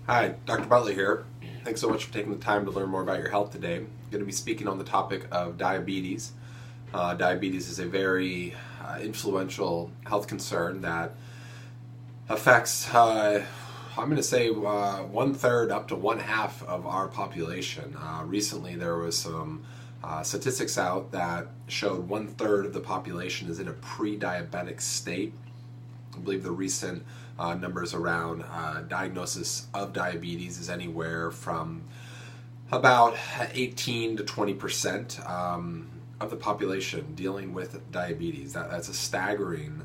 Hi, Dr. Buttler here. Thanks so much for taking the time to learn more about your health today. I'm going to be speaking on the topic of diabetes. Diabetes is a very influential health concern that affects, I'm going to say, one third up to one half of our population. Recently, there was some statistics out that showed one third of the population is in a pre-diabetic state. I believe the recent numbers around diagnosis of diabetes is anywhere from about 18 to 20% of the population dealing with diabetes. That's a staggering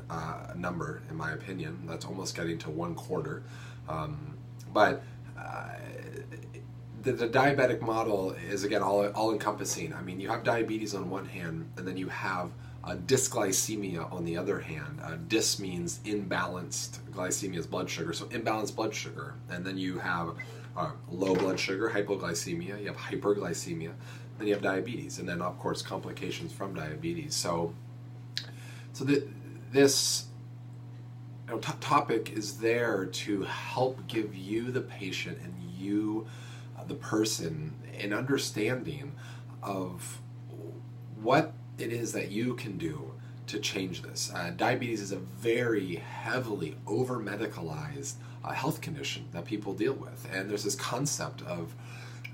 number, in my opinion. That's almost getting to one quarter. But the diabetic model is, again, all encompassing. I mean, you have diabetes on one hand, and then you have dysglycemia on the other hand. Dys means imbalanced, glycemia is blood sugar, so imbalanced blood sugar. And then you have low blood sugar, hypoglycemia, you have hyperglycemia, then you have diabetes, and then of course complications from diabetes. This topic is there to help give you, the patient, and you, the person, an understanding of what it is that you can do to change this. Diabetes is a very heavily over-medicalized health condition that people deal with. And there's this concept of,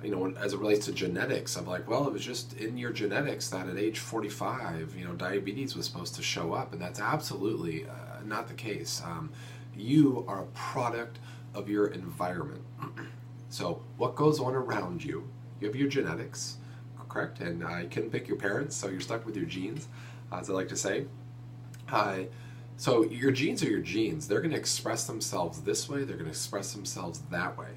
as it relates to genetics, of like, well, it was just in your genetics that at age 45, diabetes was supposed to show up. And that's absolutely not the case. You are a product of your environment. So what goes on around you, you have your genetics, correct? And you couldn't pick your parents, so you're stuck with your genes, as I like to say. So your genes are your genes. They're going to express themselves this way, they're going to express themselves that way.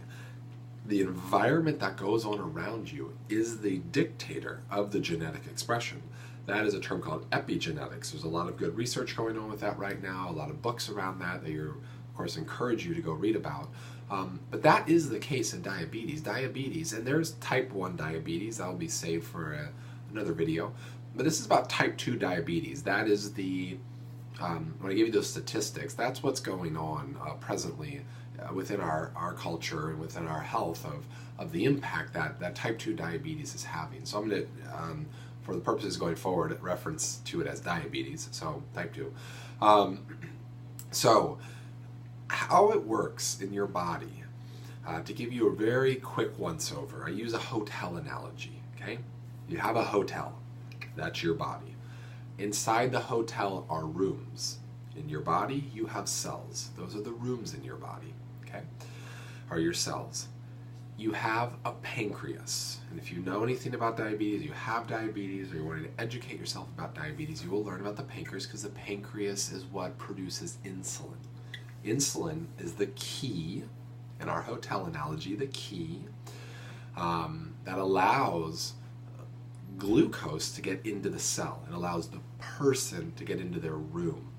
The environment that goes on around you is the dictator of the genetic expression. That is a term called epigenetics. There's a lot of good research going on with that right now, a lot of books around that you, of course, encourage you to go read about. But that is the case in diabetes, and there's type 1 diabetes. That'll be saved for another video. But this is about type 2 diabetes. That is when I give you those statistics, that's what's going on presently within our culture and within our health of the impact that type 2 diabetes is having. So I'm going to, for the purposes going forward, reference to it as diabetes, so type 2. So how it works in your body, to give you a very quick once-over, I use a hotel analogy, okay? You have a hotel, that's your body. Inside the hotel are rooms. In your body, you have cells. Those are the rooms in your body, okay? Are your cells. You have a pancreas, and if you know anything about diabetes, you have diabetes, or you're wanting to educate yourself about diabetes, you will learn about the pancreas, because the pancreas is what produces insulin. Insulin is the key, in our hotel analogy, the key that allows glucose to get into the cell. It allows the person to get into their room.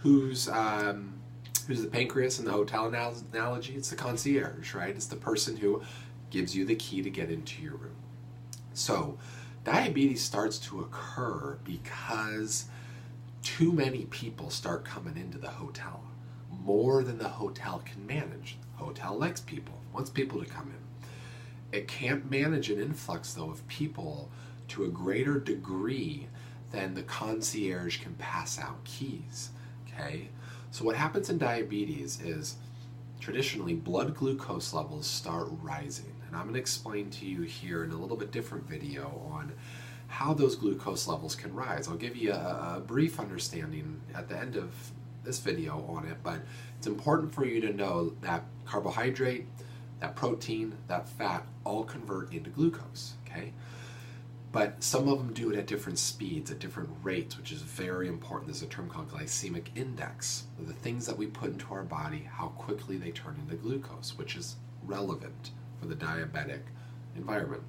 Who's the pancreas in the hotel analogy? It's the concierge, right? It's the person who gives you the key to get into your room. So diabetes starts to occur because too many people start coming into the hotel. More than the hotel can manage. The hotel likes people, wants people to come in. It can't manage an influx, though, of people to a greater degree than the concierge can pass out keys, okay? So what happens in diabetes is, traditionally, blood glucose levels start rising. And I'm going to explain to you here in a little bit different video on how those glucose levels can rise. I'll give you a brief understanding at the end of this video on it, but it's important for you to know that carbohydrate, that protein, that fat all convert into glucose, okay? But some of them do it at different speeds, at different rates, which is very important. There's a term called glycemic index. The things that we put into our body, how quickly they turn into glucose, which is relevant for the diabetic environment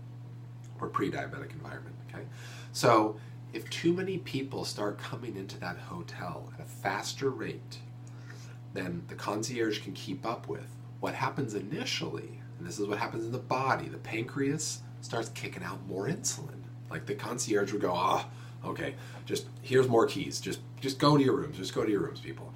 or pre-diabetic environment, okay? So if too many people start coming into that hotel at a faster rate than the concierge can keep up with, what happens initially, and this is what happens in the body, the pancreas starts kicking out more insulin. Like the concierge would go, okay, just here's more keys. Just go to your rooms. Just go to your rooms, people.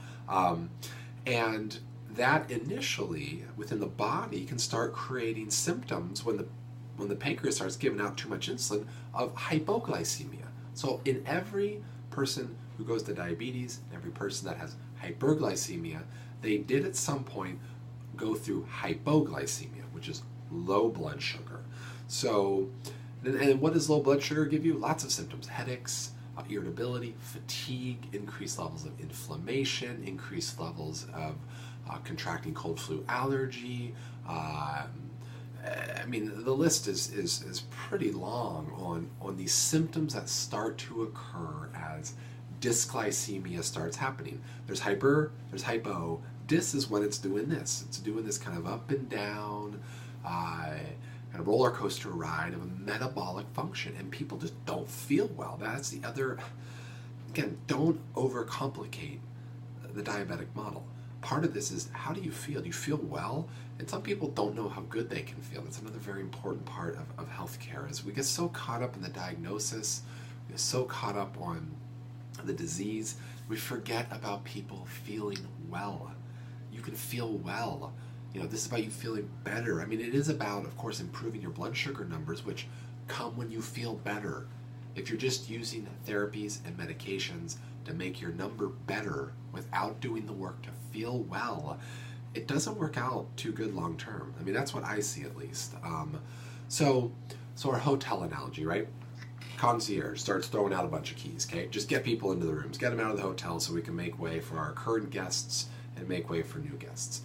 And that initially within the body can start creating symptoms when the pancreas starts giving out too much insulin of hypoglycemia. So in every person who goes to diabetes, every person that has hyperglycemia, they did at some point go through hypoglycemia, which is low blood sugar. So, and what does low blood sugar give you? Lots of symptoms: headaches, irritability, fatigue, increased levels of inflammation, increased levels of contracting cold flu allergy. I mean, the list is pretty long on these symptoms that start to occur as dysglycemia starts happening. There's hyper, there's hypo. Dys is when it's doing this. It's doing this kind of up and down, kind of roller coaster ride of a metabolic function, and people just don't feel well. That's the other. Again, don't overcomplicate the diabetic model. Part of this is, how do you feel? Do you feel well? And some people don't know how good they can feel. That's another very important part of healthcare, is we get so caught up in the diagnosis, we get so caught up on the disease, we forget about people feeling well. You can feel well. This is about you feeling better. I mean, it is about, of course, improving your blood sugar numbers, which come when you feel better. If you're just using therapies and medications to make your number better without doing the work to feel well, it doesn't work out too good long term. I mean, that's what I see, at least. So our hotel analogy, right? Concierge starts throwing out a bunch of keys, okay? Just get people into the rooms, get them out of the hotel so we can make way for our current guests and make way for new guests.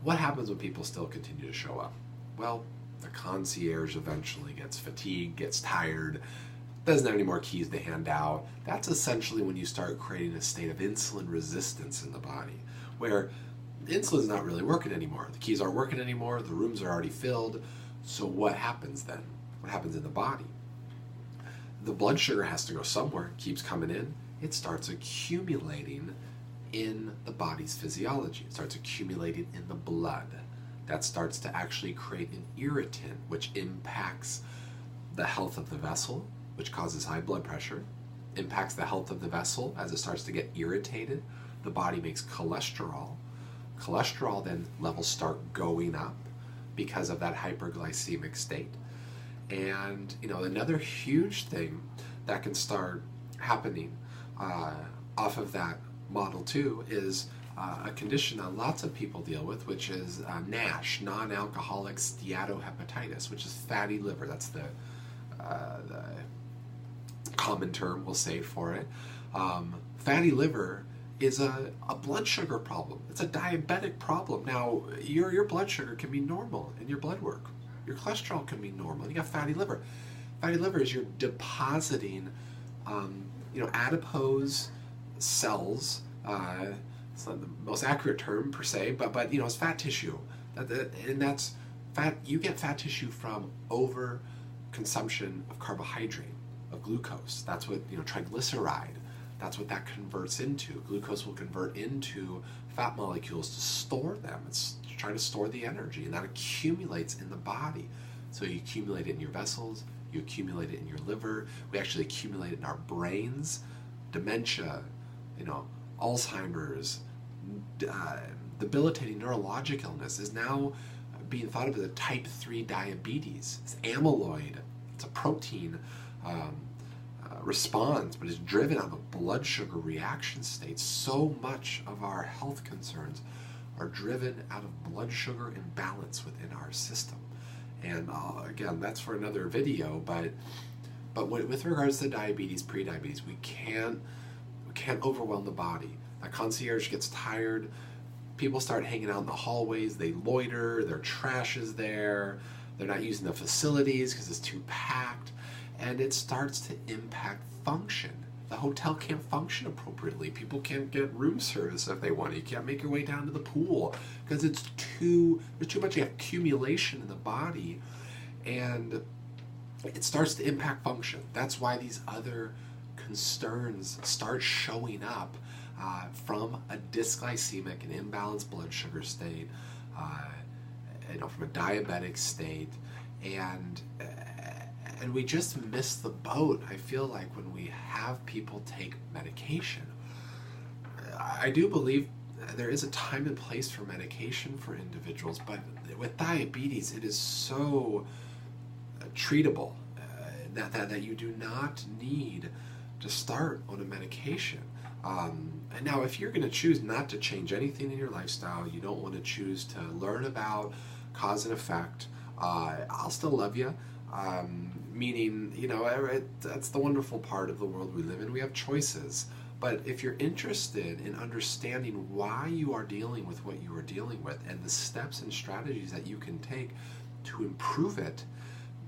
What happens when people still continue to show up? Well, the concierge eventually gets fatigued, gets tired, doesn't have any more keys to hand out. That's essentially when you start creating a state of insulin resistance in the body, where insulin's not really working anymore. The keys aren't working anymore, the rooms are already filled. So what happens then? What happens in the body? The blood sugar has to go somewhere, it keeps coming in, it starts accumulating in the body's physiology. It starts accumulating in the blood. That starts to actually create an irritant, which impacts the health of the vessel, which causes high blood pressure, impacts the health of the vessel as it starts to get irritated. The body makes cholesterol. Cholesterol then levels start going up because of that hyperglycemic state. And another huge thing that can start happening off of that model too is a condition that lots of people deal with, which is NASH, non-alcoholic steatohepatitis, which is fatty liver. That's the common term we'll say for it. Fatty liver is a blood sugar problem. It's a diabetic problem. Now, your blood sugar can be normal in your blood work. Your cholesterol can be normal. You got fatty liver. Fatty liver is you're depositing, adipose cells. It's not the most accurate term per se, but it's fat tissue, and that's fat. You get fat tissue from over consumption of carbohydrate, of glucose. That's what triglyceride. That's what that converts into. Glucose will convert into fat molecules to store them. It's trying to store the energy, and that accumulates in the body. So you accumulate it in your vessels, you accumulate it in your liver, we actually accumulate it in our brains. Dementia, Alzheimer's, debilitating neurologic illness is now being thought of as a type 3 diabetes. It's amyloid. It's a protein response, but it's driven out of a blood sugar reaction state. So much of our health concerns are driven out of blood sugar imbalance within our system. And again, that's for another video, but with regards to diabetes, pre-diabetes, we can't overwhelm the body. The concierge gets tired, people start hanging out in the hallways, they loiter, their trash is there, they're not using the facilities because it's too packed, and it starts to impact function. The hotel can't function appropriately. People can't get room service if they want. You can't make your way down to the pool because there's too much accumulation in the body, and it starts to impact function. That's why these other concerns start showing up from a dysglycemic and imbalanced blood sugar state, from a diabetic state, and we just miss the boat, I feel like, when we have people take medication. I do believe there is a time and place for medication for individuals, but with diabetes, it is so treatable that you do not need to start on a medication. And now, if you're going to choose not to change anything in your lifestyle, you don't want to choose to learn about cause and effect, I'll still love you. Meaning, that's the wonderful part of the world we live in. We have choices. But if you're interested in understanding why you are dealing with what you are dealing with and the steps and strategies that you can take to improve it,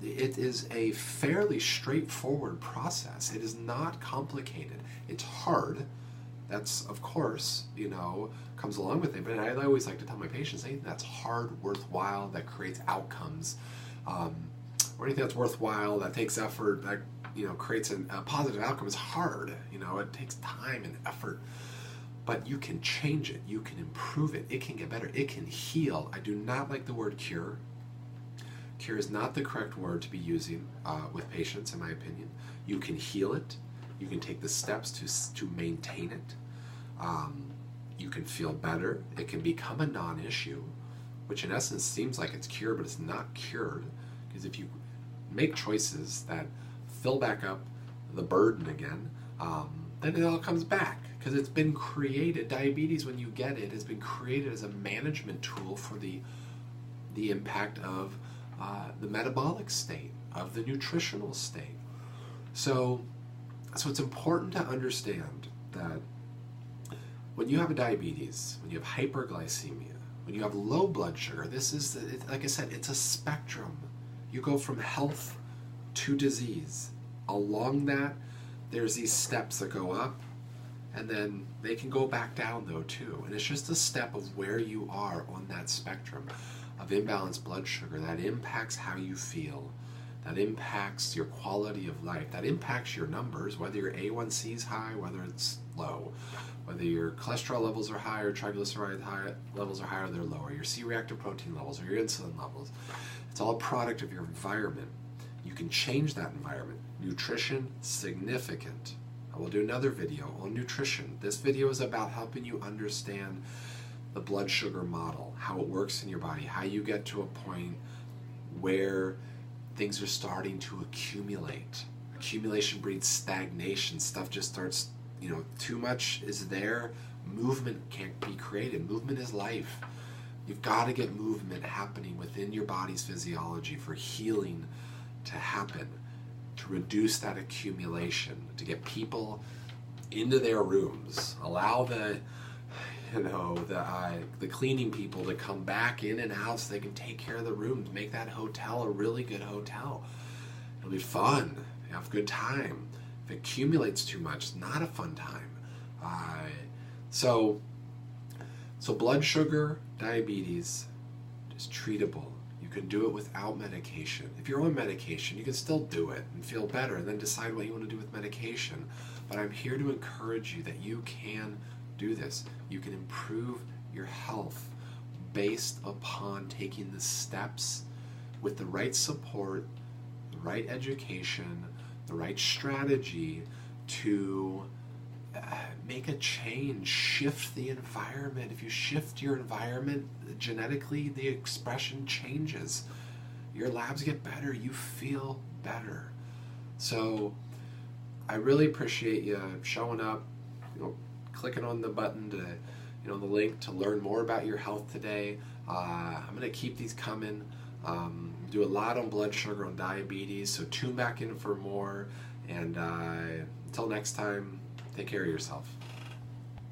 it is a fairly straightforward process. It is not complicated. It's hard. That's, of course, comes along with it. But I always like to tell my patients, anything that's hard, worthwhile, that creates outcomes, or anything that's worthwhile, that takes effort, that creates a positive outcome is hard. It takes time and effort. But you can change it. You can improve it. It can get better. It can heal. I do not like the word cure. Cure is not the correct word to be using with patients, in my opinion. You can heal it. You can take the steps to maintain it. You can feel better. It can become a non-issue, which in essence seems like it's cured, but it's not cured. Because if you make choices that fill back up the burden again, then it all comes back. Because it's been created, diabetes, when you get it, has been created as a management tool for the impact of the metabolic state, of the nutritional state. So it's important to understand that when you have a diabetes, when you have hyperglycemia, when you have low blood sugar, like I said, it's a spectrum. You go from health to disease. Along that, there's these steps that go up, and then they can go back down though too. And it's just a step of where you are on that spectrum of imbalanced blood sugar that impacts how you feel, that impacts your quality of life, that impacts your numbers, whether your A1C is high, whether it's low, whether your cholesterol levels are high or triglyceride levels are higher or they're lower, your C-reactive protein levels or your insulin levels. It's all a product of your environment. You can change that environment. Nutrition, significant. I will do another video on nutrition. This video is about helping you understand the blood sugar model, how it works in your body, how you get to a point where things are starting to accumulate. Accumulation breeds stagnation. Stuff just starts, too much is there. Movement can't be created. Movement is life. You've got to get movement happening within your body's physiology for healing to happen, to reduce that accumulation, to get people into their rooms, allow the cleaning people to come back in and out so they can take care of the rooms, make that hotel a really good hotel. It'll be fun. You have a good time. If it accumulates too much, it's not a fun time. So blood sugar, diabetes is treatable. You can do it without medication. If you're on medication, you can still do it and feel better and then decide what you want to do with medication. But I'm here to encourage you that you can do this. You can improve your health based upon taking the steps with the right support, the right education, the right strategy to make a change, shift the environment. If you shift your environment genetically, the expression changes. Your labs get better, you feel better. So I really appreciate you showing up, clicking on the button to, the link to learn more about your health today. I'm going to keep these coming. Do a lot on blood sugar, on diabetes, so tune back in for more. And until next time, take care of yourself.